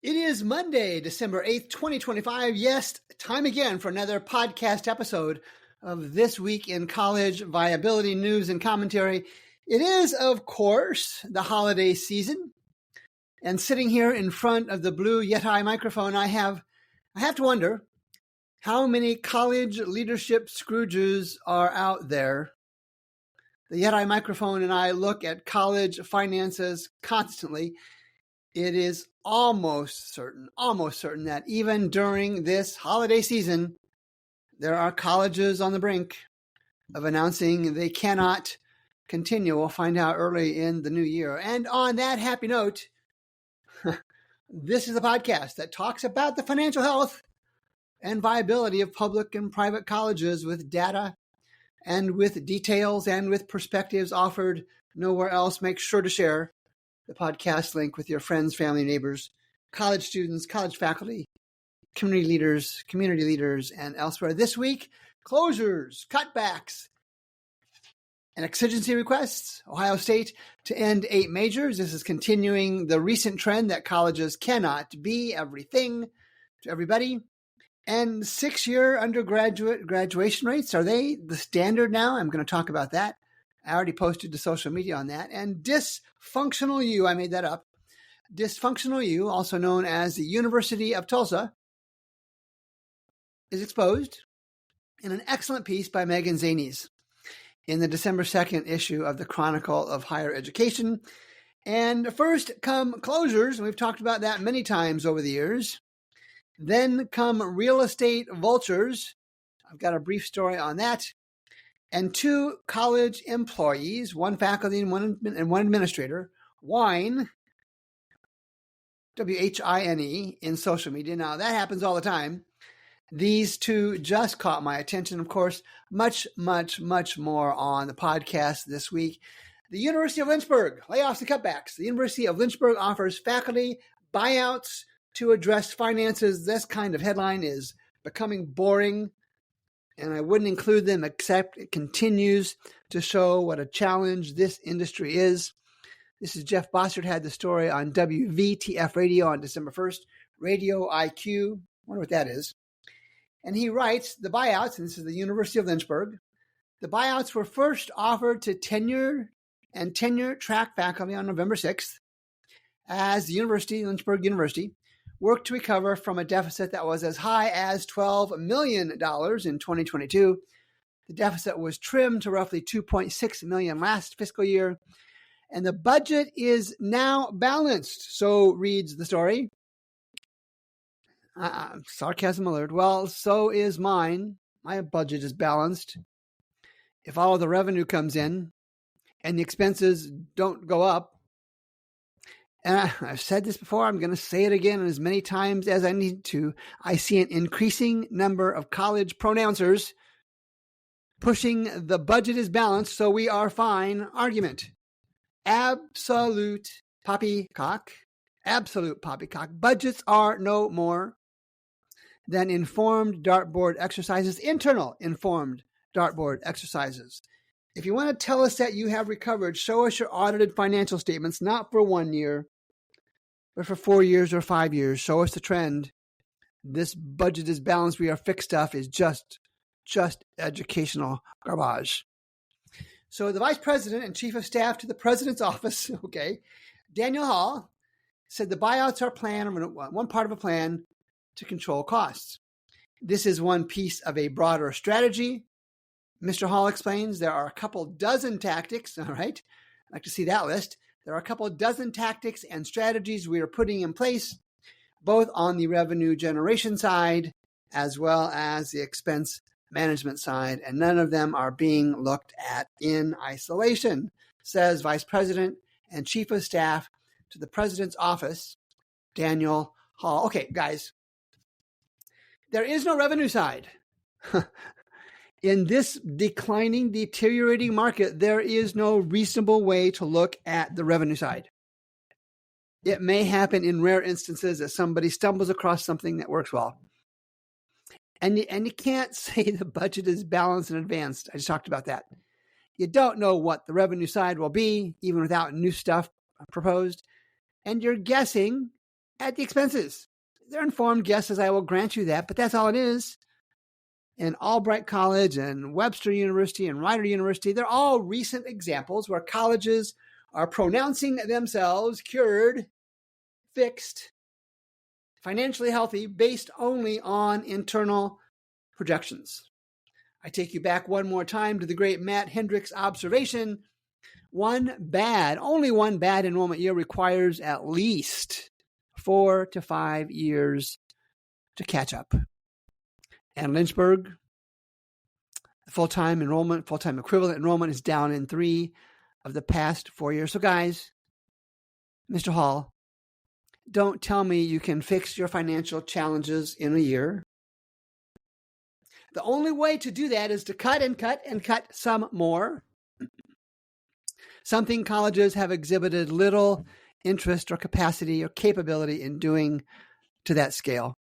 It is Monday, December 8th, 2025. Yes, time again for another podcast episode of This Week in College Viability News and Commentary. It is, of course, the holiday season. And sitting here in front of the Blue Yeti microphone, I have to wonder how many college leadership scrooges are out there. The Yeti microphone and I look at college finances constantly. It is almost certain that even during this holiday season, there are colleges on the brink of announcing they cannot continue. We'll find out early in the new year. And on that happy note, this is a podcast that talks about the financial health and viability of public and private colleges with data and with details and with perspectives offered nowhere else. Make sure to share the podcast link with your friends, family, neighbors, college students, college faculty, community leaders, and elsewhere. This week, closures, cutbacks, and exigency requests. Ohio State to end 8 majors. This is continuing the recent trend that colleges cannot be everything to everybody. And 6-year undergraduate graduation rates, are they the standard now? I'm going to talk about that. I already posted to social media on that. And Dysfunctional U, I made that up. Dysfunctional U, also known as the University of Tulsa, is exposed in an excellent piece by Megan Zahneis in the December 2nd issue of the Chronicle of Higher Education. And first come closures, and we've talked about that many times over the years. Then come real estate vultures. I've got a brief story on that. And 2 college employees, 1 faculty and one administrator, whine, W-H-I-N-E, in social media. Now, that happens all the time. These 2 just caught my attention. Of course, much more on the podcast this week. The University of Lynchburg, layoffs and cutbacks. The University of Lynchburg offers faculty buyouts to address finances. This kind of headline is becoming boring, and I wouldn't include them except it continues to show what a challenge this industry is. This is Jeff Bossert had the story on WVTF radio on December 1st, Radio IQ. I wonder what that is. And he writes, the buyouts, and this is the University of Lynchburg, the buyouts were first offered to tenure track faculty on November 6th as the Lynchburg University, worked to recover from a deficit that was as high as $12 million in 2022. The deficit was trimmed to roughly $2.6 million last fiscal year, and the budget is now balanced. So reads the story. Sarcasm alert. Well, so is mine. My budget is balanced. If all of the revenue comes in and the expenses don't go up, and I've said this before, I'm going to say it again as many times as I need to. I see an increasing number of college pronouncers pushing the budget is balanced, so we are fine argument. Absolute poppycock. Absolute poppycock. Budgets are no more than informed dartboard exercises, internal informed dartboard exercises. If you want to tell us that you have recovered, show us your audited financial statements, not for 1 year, but for 4 years or 5 years. Show us the trend. This budget is balanced. We are fixed stuff is just educational garbage. So the vice president and chief of staff to the president's office, Daniel Hall, said the buyouts are one part of a plan to control costs. This is one piece of a broader strategy. Mr. Hall explains there are a couple dozen tactics, all right? I'd like to see that list. There are a couple dozen tactics and strategies we are putting in place, both on the revenue generation side as well as the expense management side, and none of them are being looked at in isolation, says Vice President and Chief of Staff to the President's Office, Daniel Hall. Okay, guys, there is no revenue side. In this declining, deteriorating market, there is no reasonable way to look at the revenue side. It may happen in rare instances that somebody stumbles across something that works well. And you can't say the budget is balanced in advance. I just talked about that. You don't know what the revenue side will be, even without new stuff proposed. And you're guessing at the expenses. They're informed guesses, I will grant you that, but that's all it is. And Albright College and Webster University and Rider University, they're all recent examples where colleges are pronouncing themselves cured, fixed, financially healthy, based only on internal projections. I take you back one more time to the great Matt Hendricks' observation. Only one bad enrollment year requires at least 4 to 5 years to catch up. And Lynchburg, full-time equivalent enrollment is down in 3 of the past 4 years. So guys, Mr. Hall, don't tell me you can fix your financial challenges in a year. The only way to do that is to cut and cut and cut some more. Something colleges have exhibited little interest or capacity or capability in doing to that scale.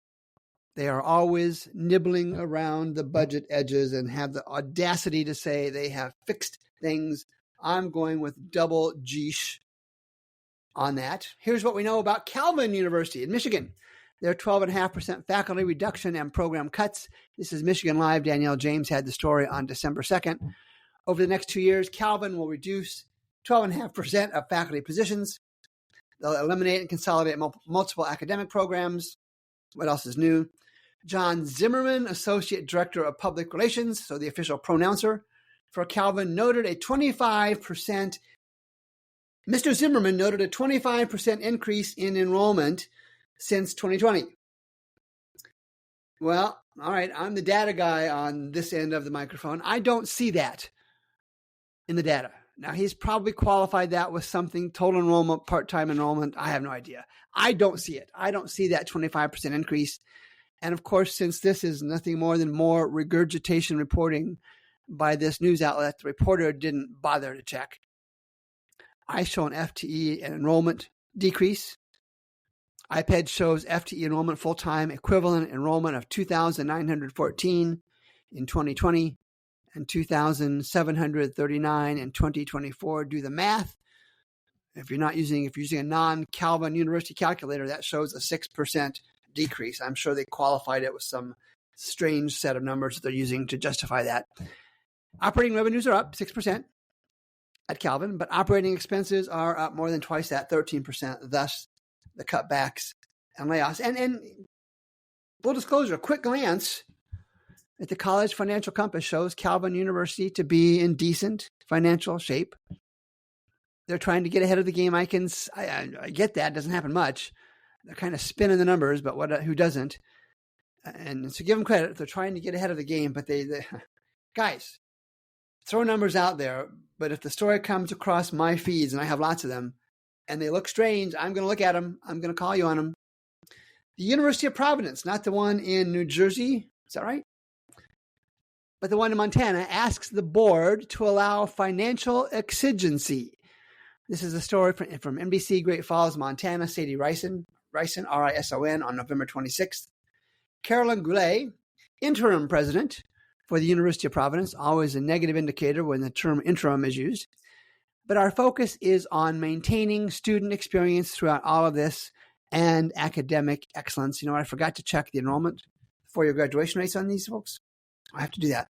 They are always nibbling around the budget edges and have the audacity to say they have fixed things. I'm going with double Geesh on that. Here's what we know about Calvin University in Michigan. Their 12.5% faculty reduction and program cuts. This is Michigan Live. Danielle James had the story on December 2nd. Over the next 2 years, Calvin will reduce 12.5% of faculty positions. They'll eliminate and consolidate multiple academic programs. What else is new? John Zimmerman, Associate Director of Public Relations, so the official pronouncer for Calvin, noted a 25%. Mr. Zimmerman noted a 25% increase in enrollment since 2020. Well, all right, I'm the data guy on this end of the microphone. I don't see that in the data. Now, he's probably qualified that with something, total enrollment, part-time enrollment. I have no idea. I don't see it. I don't see that 25% increase. And of course, since this is nothing more than more regurgitation reporting by this news outlet, the reporter didn't bother to check. I show an FTE and enrollment decrease. iPad shows FTE enrollment full-time equivalent enrollment of 2,914 in 2020 and 2,739 in 2024. Do the math. If you're using a non-Calvin University calculator, that shows a 6% decrease. I'm sure they qualified it with some strange set of numbers that they're using to justify that. Operating revenues are up 6% at Calvin, but operating expenses are up more than twice that, 13%. Thus, the cutbacks and layoffs. And full disclosure, a quick glance at the college financial compass shows Calvin University to be in decent financial shape. They're trying to get ahead of the game. I get that. It doesn't happen much. They're kind of spinning the numbers, but who doesn't? And so give them credit. They're trying to get ahead of the game, but they guys, throw numbers out there. But if the story comes across my feeds, and I have lots of them, and they look strange, I'm going to look at them. I'm going to call you on them. The University of Providence, not the one in New Jersey. Is that right? But the one in Montana asks the board to allow financial exigency. This is a story from NBC Great Falls, Montana. Sadie Rison, Rison, on November 26th. Carolyn Goulet, interim president for the University of Providence, always a negative indicator when the term interim is used. But our focus is on maintaining student experience throughout all of this and academic excellence. You know, I forgot to check the enrollment for your graduation rates on these folks. I have to do that.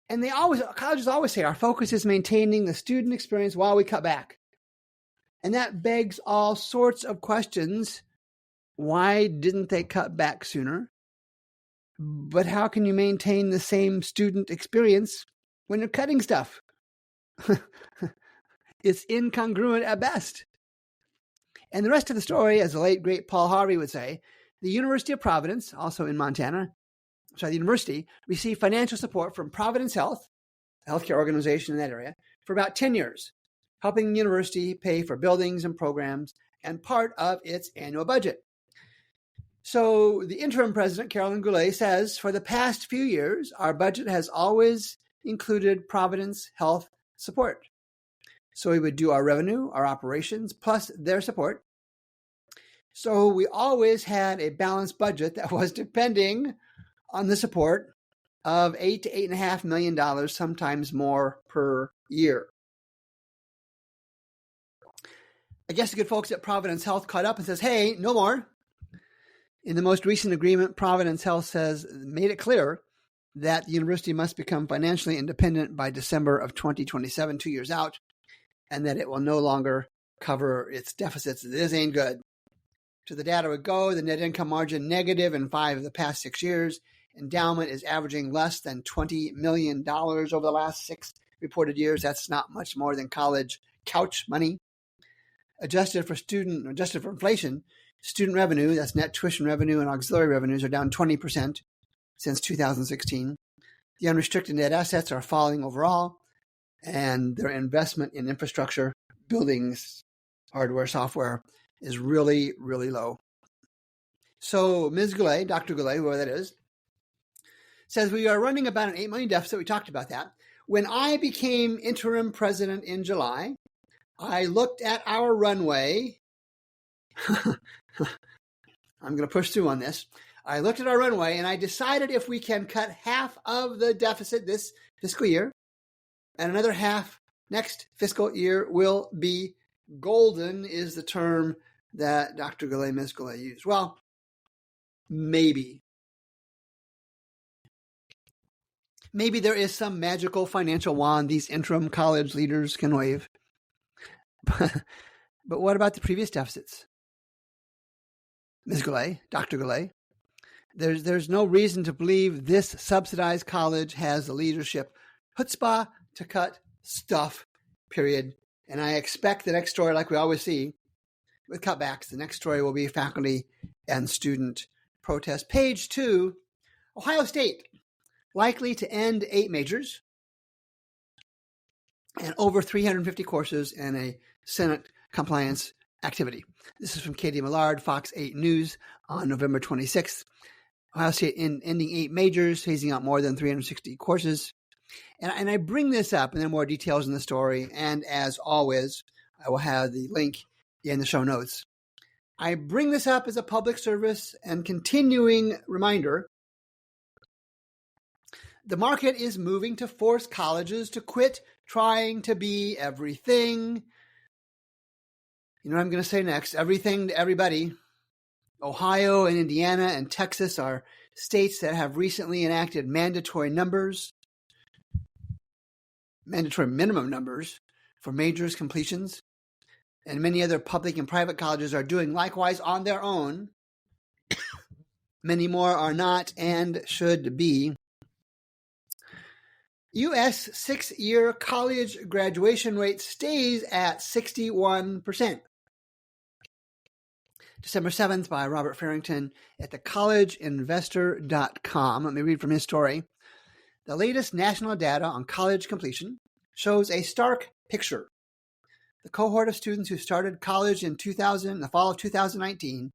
And colleges always say our focus is maintaining the student experience while we cut back. And that begs all sorts of questions. Why didn't they cut back sooner? But how can you maintain the same student experience when you're cutting stuff? It's incongruent at best. And the rest of the story, as the late, great Paul Harvey would say, the University of Providence, also in Montana, the university, received financial support from Providence Health, a healthcare organization in that area, for about 10 years, helping the university pay for buildings and programs and part of its annual budget. So the interim president, Carolyn Goulet, says, for the past few years, our budget has always included Providence Health support. So we would do our revenue, our operations, plus their support. So we always had a balanced budget that was depending on the support of $8 to $8.5 million, sometimes more per year. I guess the good folks at Providence Health caught up and says, hey, no more. In the most recent agreement, Providence Health made it clear that the university must become financially independent by December of 2027, 2 years out, and that it will no longer cover its deficits. This ain't good. To the data we go, the net income margin negative in 5 of the past 6 years. Endowment is averaging less than $20 million over the last 6 reported years. That's not much more than college couch money. Adjusted for inflation, student revenue, that's net tuition revenue and auxiliary revenues, are down 20% since 2016. The unrestricted net assets are falling overall, and their investment in infrastructure, buildings, hardware, software is really, really low. So Ms. Goulet, Dr. Goulet, whoever that is, says we are running about an $8 million deficit. We talked about that. When I became interim president in July, I looked at our runway. I'm going to push through on this. I looked at our runway and I decided if we can cut half of the deficit this fiscal year and another half next fiscal year will be golden, is the term that Dr. Goulet, Ms. Goulet used. Well, maybe. Maybe there is some magical financial wand these interim college leaders can wave. But what about the previous deficits? Ms. Goulet, Dr. Goulet, there's no reason to believe this subsidized college has the leadership chutzpah to cut stuff, period. And I expect the next story, like we always see with cutbacks, the next story will be faculty and student protest. Page 2, Ohio State, likely to end 8 majors and over 350 courses in a Senate compliance activity. This is from Katie Millard, Fox 8 News on November 26th. Ohio State ending 8 majors, phasing out more than 360 courses. And I bring this up, and there are more details in the story. And as always, I will have the link in the show notes. I bring this up as a public service and continuing reminder. The market is moving to force colleges to quit trying to be everything. You know what I'm going to say next? Everything to everybody. Ohio and Indiana and Texas are states that have recently enacted mandatory minimum numbers for majors completions. And many other public and private colleges are doing likewise on their own. Many more are not and should be. U.S. 6-year college graduation rate stays at 61%. December 7th by Robert Farrington at thecollegeinvestor.com. Let me read from his story. The latest national data on college completion shows a stark picture. The cohort of students who started college in the fall of 2019,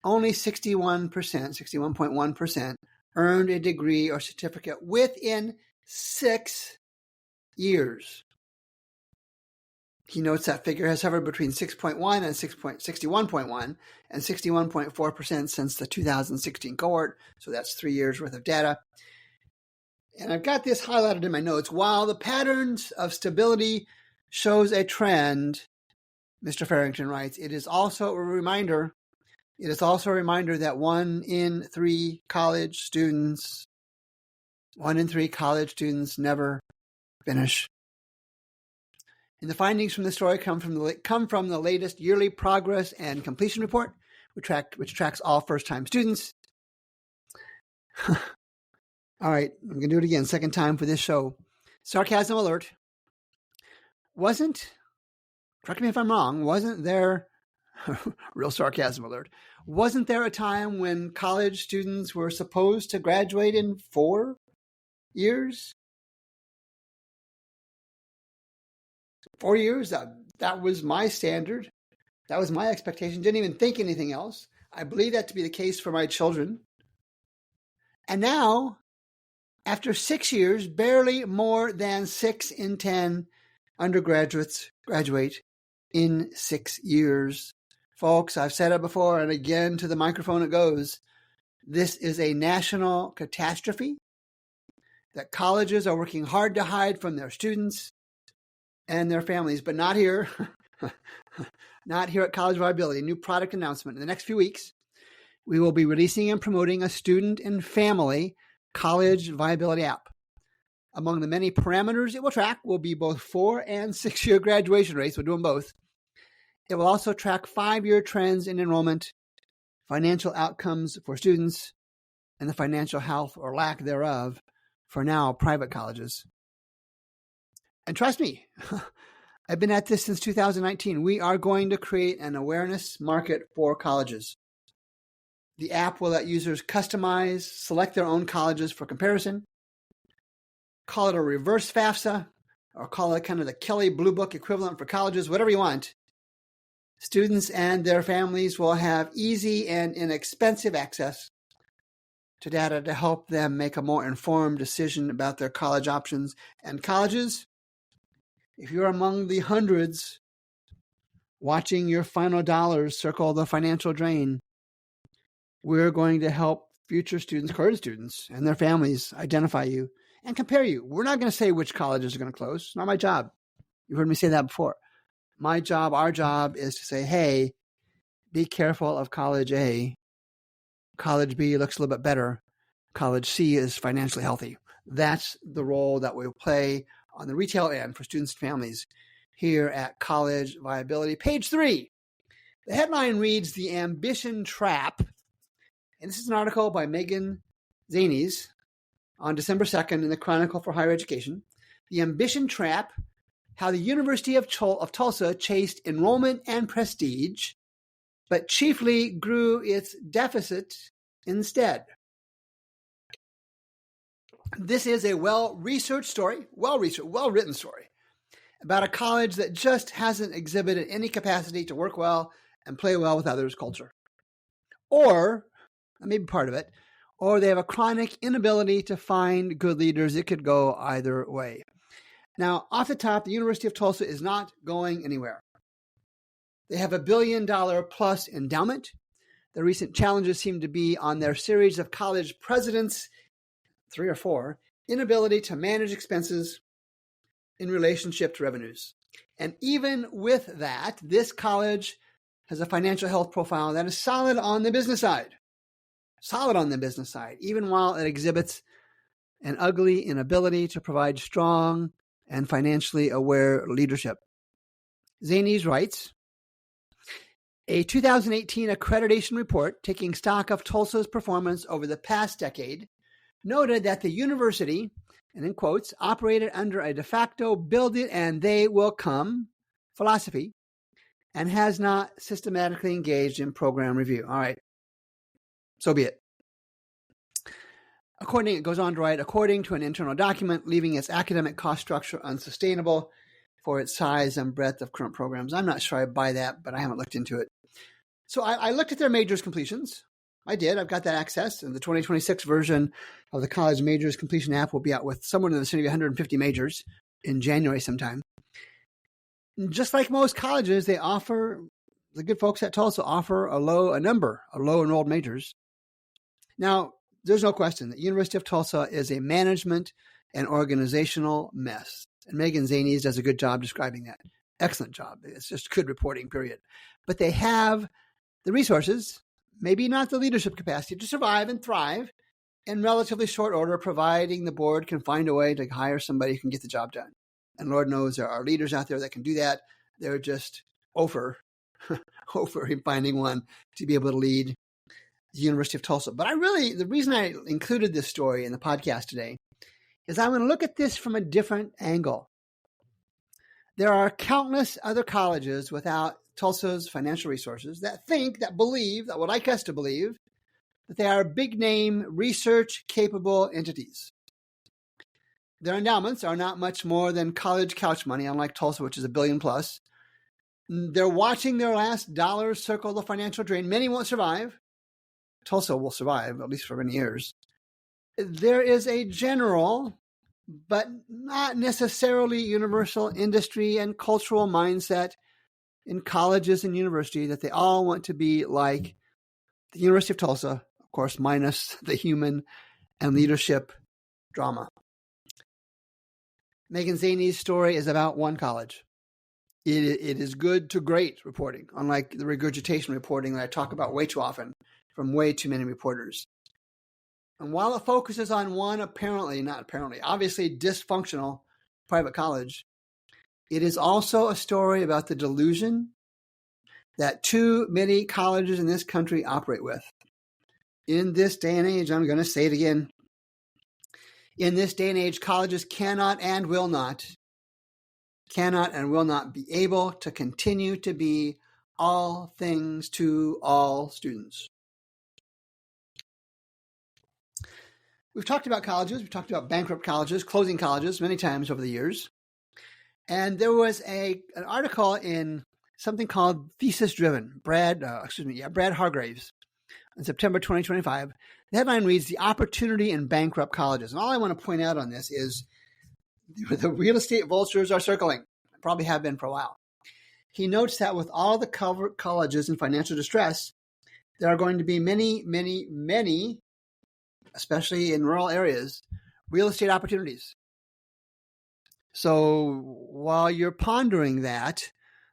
only 61.1% earned a degree or certificate within 6 years. He notes that figure has hovered between 6.1 and 61.1 and 61.4% since the 2016 cohort. So that's 3 years worth of data. And I've got this highlighted in my notes. While the patterns of stability shows a trend, Mr. Farrington writes, it is also a reminder that 1 in 3 college students never finish. And the findings from the story come from the latest yearly progress and completion report, which tracks all first-time students. All right, I'm going to do it again, second time for this show. Sarcasm alert. Correct me if I'm wrong, wasn't there, real sarcasm alert, wasn't there a time when college students were supposed to graduate in 4 years? 4 years, that was my standard. That was my expectation. Didn't even think anything else. I believe that to be the case for my children. And now, after 6 years, barely more than 6 in 10 undergraduates graduate in 6 years. Folks, I've said it before, and again to the microphone it goes. This is a national catastrophe that colleges are working hard to hide from their students and their families, but not here. Not here at College Viability. New product announcement in the next few weeks. we will be releasing and promoting a student and family college viability app. Among the many parameters it will track will be both 4 and 6 year graduation rates. We're doing both. It will also track 5-year trends in enrollment, financial outcomes for students, and the financial health or lack thereof for now private colleges. And trust me, I've been at this since 2019. We are going to create an awareness market for colleges. The app will let users customize, select their own colleges for comparison, call it a reverse FAFSA, or call it kind of the Kelley Blue Book equivalent for colleges, whatever you want. Students and their families will have easy and inexpensive access to data to help them make a more informed decision about their college options. And colleges, if you're among the hundreds watching your final dollars circle the financial drain, we're going to help future students, current students, and their families identify you and compare you. We're not going to say which colleges are going to close. It's not my job. You've heard me say that before. My job, our job, is to say, hey, be careful of college A. College B looks a little bit better. College C is financially healthy. That's the role that we'll play on the retail end for students and families here at College Viability. Page 3. The headline reads, The Ambition Trap. And this is an article by Megan Zahneis on December 2nd in the Chronicle for Higher Education. The Ambition Trap, How the University of Tulsa Chased Enrollment and Prestige, but chiefly grew its deficit instead. This is a well-researched story, well-written story about a college that just hasn't exhibited any capacity to work well and play well with others' culture. Or, maybe part of it, or they have a chronic inability to find good leaders. It could go either way. Now, off the top, the University of Tulsa is not going anywhere. They have $1 billion plus endowment. The recent challenges seem to be on their series of college presidents, 3 or 4, inability to manage expenses in relationship to revenues. And even with that, this college has a financial health profile that is solid on the business side. Even while it exhibits an ugly inability to provide strong and financially aware leadership. Zay-knees writes, a 2018 accreditation report taking stock of Tulsa's performance over the past decade noted that the university, and in quotes, operated under a de facto build it and they will come philosophy and has not systematically engaged in program review. All right. So be it. It goes on to write, according to an internal document, leaving its academic cost structure unsustainable for its size and breadth of current programs. I'm not sure I buy that, but I haven't looked into it. So I looked at their majors completions. I did. I've got that access. And the 2026 version of the college majors completion app will be out with somewhere in the vicinity of 150 majors in January sometime. Just like most colleges, they offer, the good folks at Tulsa offer a low enrolled majors. Now, there's no question that University of Tulsa is a management and organizational mess. And Megan Zahneis does a good job describing that. Excellent job. It's just good reporting, period. But they have the resources, maybe not the leadership capacity, to survive and thrive in relatively short order, providing the board can find a way to hire somebody who can get the job done. And Lord knows there are leaders out there that can do that. They're just over in finding one to be able to lead the University of Tulsa. But the reason I included this story in the podcast today is I'm going to look at this from a different angle. There are countless other colleges without Tulsa's financial resources that would like us to believe that they are big name, research capable entities. Their endowments are not much more than college couch money, unlike Tulsa, which is $1 billion plus. They're watching their last dollars circle the financial drain. Many won't survive. Tulsa will survive, at least for many years. There is a general, but not necessarily universal industry and cultural mindset in colleges and universities that they all want to be like the University of Tulsa, of course, minus the human and leadership drama. Megan Zahneis' story is about one college. It is good to great reporting, unlike the regurgitation reporting that I talk about way too often from way too many reporters. And while it focuses on one obviously dysfunctional private college, it is also a story about the delusion that too many colleges in this country operate with. In this day and age, I'm going to say it again, in this day and age, colleges cannot and will not be able to continue to be all things to all students. We've talked about colleges. We've talked about bankrupt colleges, closing colleges many times over the years. And there was an article in something called Thesis Driven, Brad Hargraves, in September 2025. The headline reads, "The Opportunity in Bankrupt Colleges." And all I want to point out on this is the real estate vultures are circling. Probably have been for a while. He notes that with all the colleges in financial distress, there are going to be many, especially in rural areas, real estate opportunities. So while you're pondering that,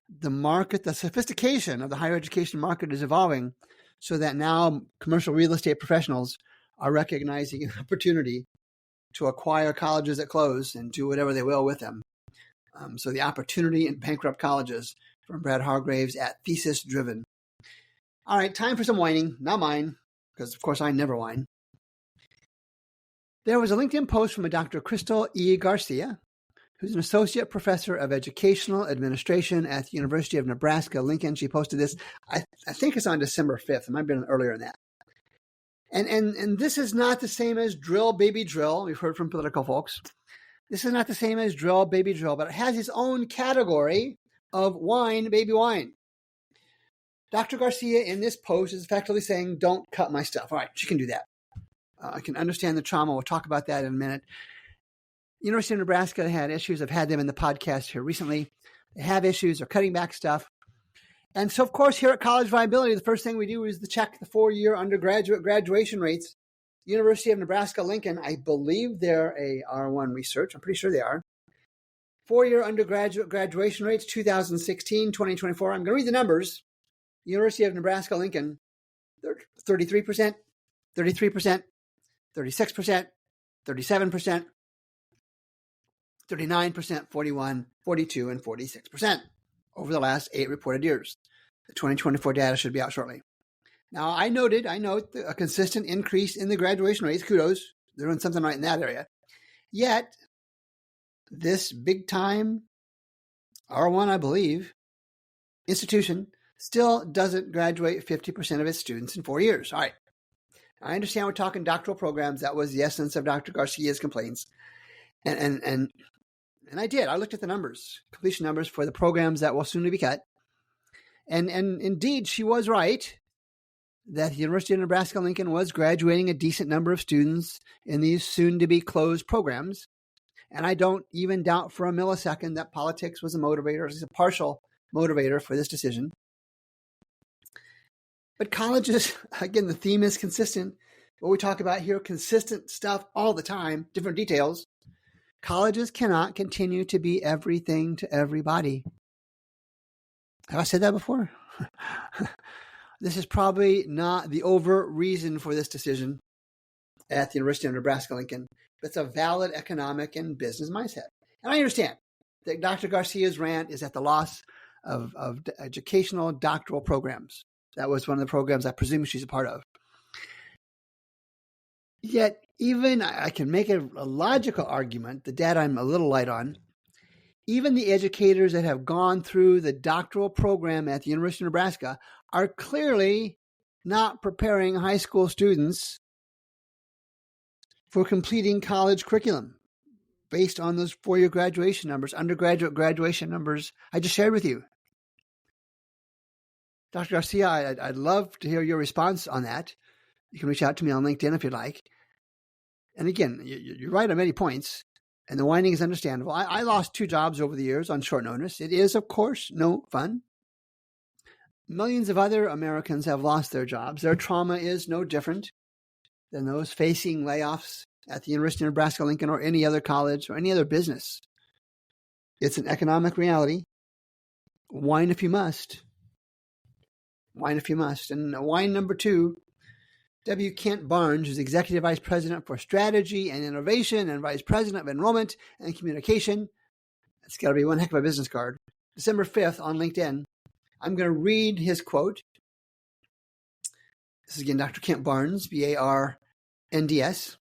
the sophistication of the higher education market is evolving so that now commercial real estate professionals are recognizing an opportunity to acquire colleges that close and do whatever they will with them. So the opportunity in bankrupt colleges from Brad Hargraves at Thesis Driven. All right, time for some whining, not mine, because of course I never whine. There was a LinkedIn post from a Dr. Crystal E. Garcia, who's an associate professor of educational administration at the University of Nebraska, Lincoln. She posted this, I think it's on December 5th. It might have been earlier than that. And this is not the same as drill, baby, drill. We've heard from political folks. This is not the same as drill, baby, drill, but it has its own category of whine, baby, whine. Dr. Garcia in this post is effectively saying, don't cut my stuff. All right, she can do that. I can understand the trauma. We'll talk about that in a minute. University of Nebraska had issues. I've had them in the podcast here recently. They have issues. They're cutting back stuff. And so, of course, here at College Viability, the first thing we do is to check the 4-year undergraduate graduation rates. University of Nebraska, Lincoln, I believe they're a R1 research. I'm pretty sure they are. 4-year undergraduate graduation rates, 2016, 2024. I'm going to read the numbers. University of Nebraska, Lincoln, 33%, 33%, 36%, 37%, 39%, 41%, 42%, and 46% over the last 8 reported years. The 2024 data should be out shortly. Now, I note a consistent increase in the graduation rates. Kudos. They're doing something right in that area. Yet, this big-time R1, I believe, institution still doesn't graduate 50% of its students in 4 years. All right. I understand we're talking doctoral programs. That was the essence of Dr. Garcia's complaints. And I did. I looked at the numbers, completion numbers for the programs that will soon be cut. And indeed, she was right that the University of Nebraska Lincoln was graduating a decent number of students in these soon-to-be closed programs. And I don't even doubt for a millisecond that politics was a motivator, at least a partial motivator for this decision. But colleges, again, the theme is consistent. What we talk about here, consistent stuff all the time, different details. Colleges cannot continue to be everything to everybody. Have I said that before? This is probably not the overt reason for this decision at the University of Nebraska Lincoln, but it's a valid economic and business mindset. And I understand that Dr. Garcia's rant is at the loss of educational doctoral programs. That was one of the programs I presume she's a part of. Yet, even I can make a logical argument, the data I'm a little light on, even the educators that have gone through the doctoral program at the University of Nebraska are clearly not preparing high school students for completing college curriculum based on those 4-year graduation numbers, undergraduate graduation numbers I just shared with you. Dr. Garcia, I'd love to hear your response on that. You can reach out to me on LinkedIn if you'd like. And again, you're right on many points, and the whining is understandable. I lost 2 jobs over the years on short notice. It is, of course, no fun. Millions of other Americans have lost their jobs. Their trauma is no different than those facing layoffs at the University of Nebraska Lincoln or any other college or any other business. It's an economic reality. Whine if you must. Whine if you must. And whine number 2, W. Kent Barnes is Executive Vice President for Strategy and Innovation and Vice President of Enrollment and Communication. That's got to be one heck of a business card. December 5th on LinkedIn. I'm going to read his quote. This is again Dr. Kent Barnes, B-A-R-N-D-S.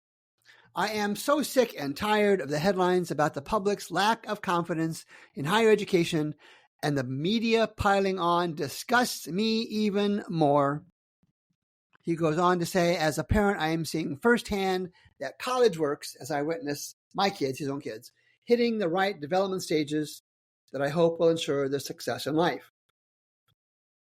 I am so sick and tired of the headlines about the public's lack of confidence in higher education, and the media piling on disgusts me even more. He goes on to say, as a parent, I am seeing firsthand that college works as I witness my kids, his own kids, hitting the right development stages that I hope will ensure their success in life.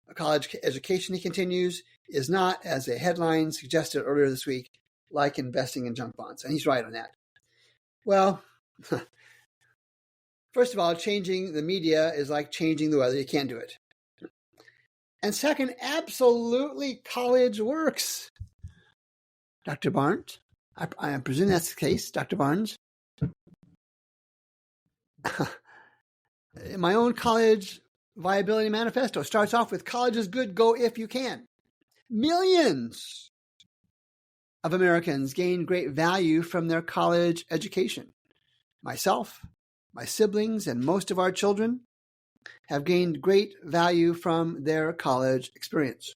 A college education, he continues, is not, as a headline suggested earlier this week, like investing in junk bonds. And he's right on that. Well, first of all, changing the media is like changing the weather. You can't do it. And second, absolutely college works. Dr. Barnes, I presume that's the case, Dr. Barnes. My own college viability manifesto starts off with college is good, go if you can. Millions of Americans gain great value from their college education. Myself, my siblings, and most of our children have gained great value from their college experience.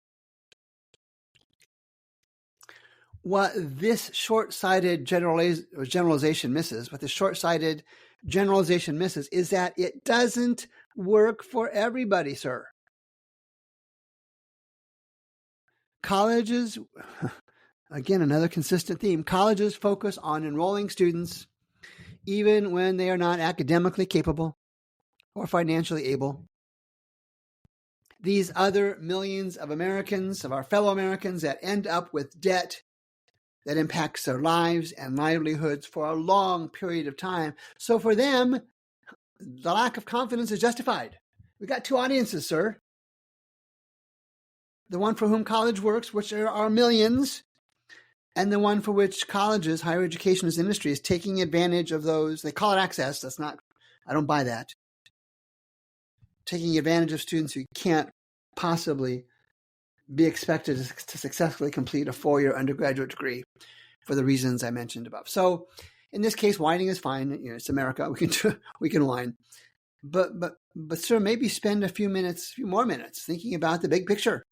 What this short-sighted generalization misses, is that it doesn't work for everybody, sir. Colleges, again, another consistent theme, colleges focus on enrolling students even when they are not academically capable or financially able. These other millions of Americans, of our fellow Americans, that end up with debt that impacts their lives and livelihoods for a long period of time. So for them, the lack of confidence is justified. We've got two audiences, sir. The one for whom college works, which are millions, and the one for which colleges, higher education as industry, is taking advantage of those. They call it access. That's not, I don't buy that. Taking advantage of students who can't possibly be expected to successfully complete a 4-year undergraduate degree for the reasons I mentioned above. So in this case, whining is fine. You know, it's America. We can whine. But sir, maybe spend a few more minutes thinking about the big picture.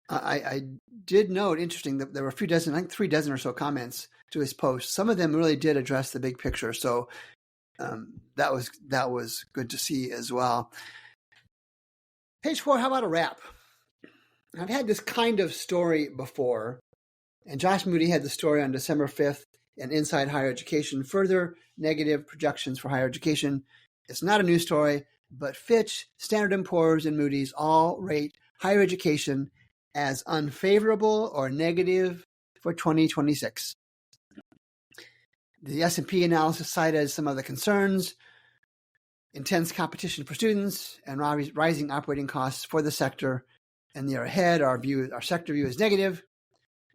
I did note, interesting, that there were a few dozen, I think 3 dozen or so comments to his post. Some of them really did address the big picture. So that was good to see as well. Page 4, how about a wrap? I've had this kind of story before, and Josh Moody had the story on December 5th in Inside Higher Education, further negative projections for higher education. It's not a news story, but Fitch, Standard & Poor's, and Moody's all rate higher education as unfavorable or negative for 2026. The S&P analysis cited some of the concerns: intense competition for students and rising operating costs for the sector in the year ahead. Our sector view is negative,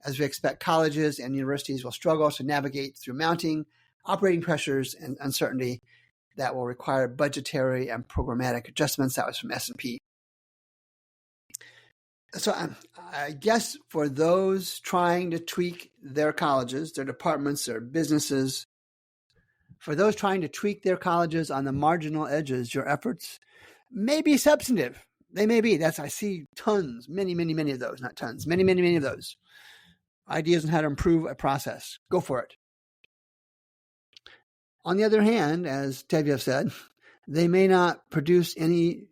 as we expect colleges and universities will struggle to navigate through mounting operating pressures and uncertainty that will require budgetary and programmatic adjustments. That was from S&P. So I guess for those trying to tweak their colleges, their departments, their businesses, for those trying to tweak their colleges on the marginal edges, your efforts may be substantive. They may be. I see tons, many of those, not tons, many of those. Ideas on how to improve a process. Go for it. On the other hand, as TWICV said, they may not produce any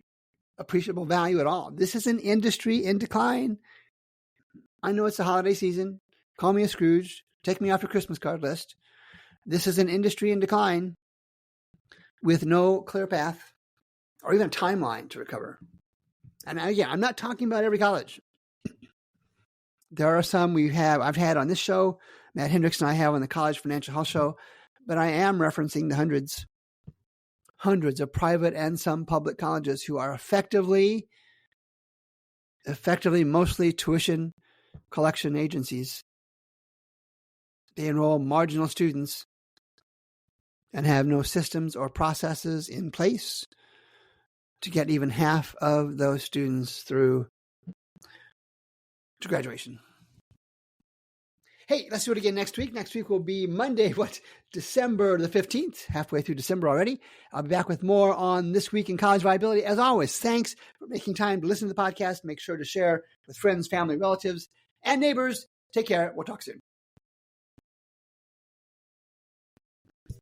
appreciable value at all. This is an industry in decline. I know it's the holiday season. Call me a Scrooge. Take me off your Christmas card list. This is an industry in decline with no clear path or even a timeline to recover. And again, I'm not talking about every college. There are some I've had on this show, Matt Hendricks and I have on the College Financial Health Show, but I am referencing the hundreds of private and some public colleges who are effectively mostly tuition collection agencies. They enroll marginal students and have no systems or processes in place to get even half of those students through to graduation. Hey, let's do it again next week. Next week will be Monday, December the 15th, halfway through December already. I'll be back with more on This Week in College Viability. As always, thanks for making time to listen to the podcast. Make sure to share with friends, family, relatives, and neighbors. Take care. We'll talk soon.